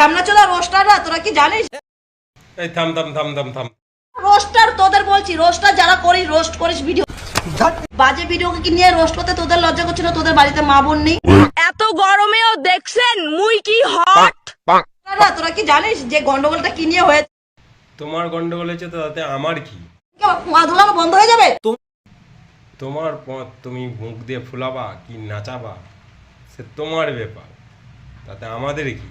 ঢ্যামনা চোদা রোস্টাররা, তোরা কি জানিস? এই থাম থাম থাম থাম থাম। রোস্টার তোদের বলছি, রোস্টার যারা করিস, রোস্ট করিস ভিডিও, বাজে ভিডিওকে কি নিয়ে রোস্ট করতে তোদের লজ্জা করছিল? তোদের বাড়িতে মা বোন নেই? এত গরমেও দেখছেন মুই কি হট। তোরা কি জানিস যে গন্ডগোলটা কি নিয়ে হয়েছে? তোমার গন্ডগোল হয়েছে তো তাতে আমার কি? মা ধুলানো বন্ধ হয়ে যাবে? তোমার পথ তুমি মুখ দিয়ে ফুলাবা কি নাচাবা সে তোমার ব্যাপার, তাতে আমাদের কি?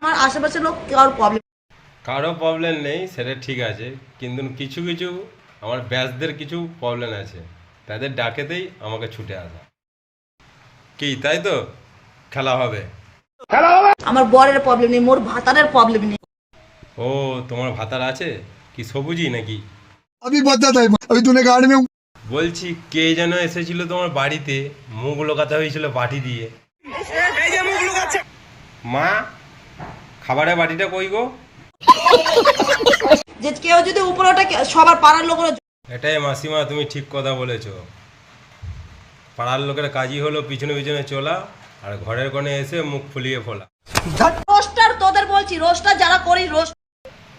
আমার আশেপাশের লোক কারোর প্রবলেম, কারো প্রবলেম নেই সেটা ঠিক আছে, কিন্তু কিছু কিছু আমার ব্যাচদের কিছু প্রবলেম আছে, তাদের ডাকেতেই আমাকে ছুটে আসা। কি তাই তো? খেলা হবে। আমার বরের প্রবলেম নেই, মোর ভাতারের প্রবলেম নেই। ও তোমার ভাতার আছে কি সবুজি নাকি? अभी बताता है अभी तूने गाड़ी में বলছি কে যেন এসেছিল তোমার বাড়িতে, মুখ লোকাতে হয়েছিল বাটি দিয়ে। মা খাবারের বাটিটা কই গো? যে কেউ যদি উপরে ওঠে, সবার পাড়ার লোকের এটাই মাসিমা, তুমি ঠিক কথা বলেছো। পাড়ার লোকের কাজই হলো পিছনে পিছনে চলা আর ঘরের কোণে এসে মুখ ফুলিয়ে ফোলা। রোস্টার তোদের বলছি, রোস্টার যারা করিস, রোস্ট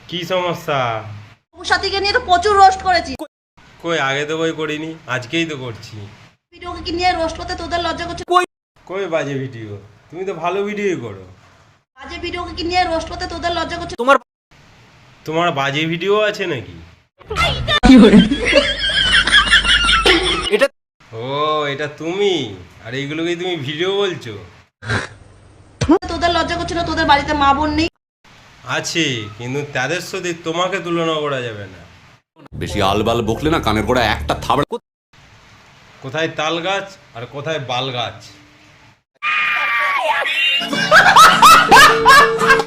কি সমস্যা? সাথীকে নিয়ে তো প্রচুর রোস্ট করেছি। কই আগে তো বই করিনি, আজকেই তো করছি। ভিডিওকে কি নিয়ে রোস্ট করতে তোদের লজ্জা করছে? কই বাজে ভিডিও? তুমি তো ভালো ভিডিওই করো। বাজে ভিডিওকে কি নিয়ে রোস্ট করতে তোদের লজ্জা করছে? তোমার বাজে ভিডিও আছে নাকি? ও এটা তুমি, আর এইগুলোকেই তুমি ভিডিও বলছো? তোদের লজ্জা করছে না? তোদের বাড়িতে মা বোন নেই? আছে, কিন্তু তাদের সাথে তোমাকে তুলনা করা যাবে না। বেশি আলবাল বকলে না কানের গোড়া একটা থাবড়া। কোথায় তাল গাছ আর কোথায় বাল গাছ?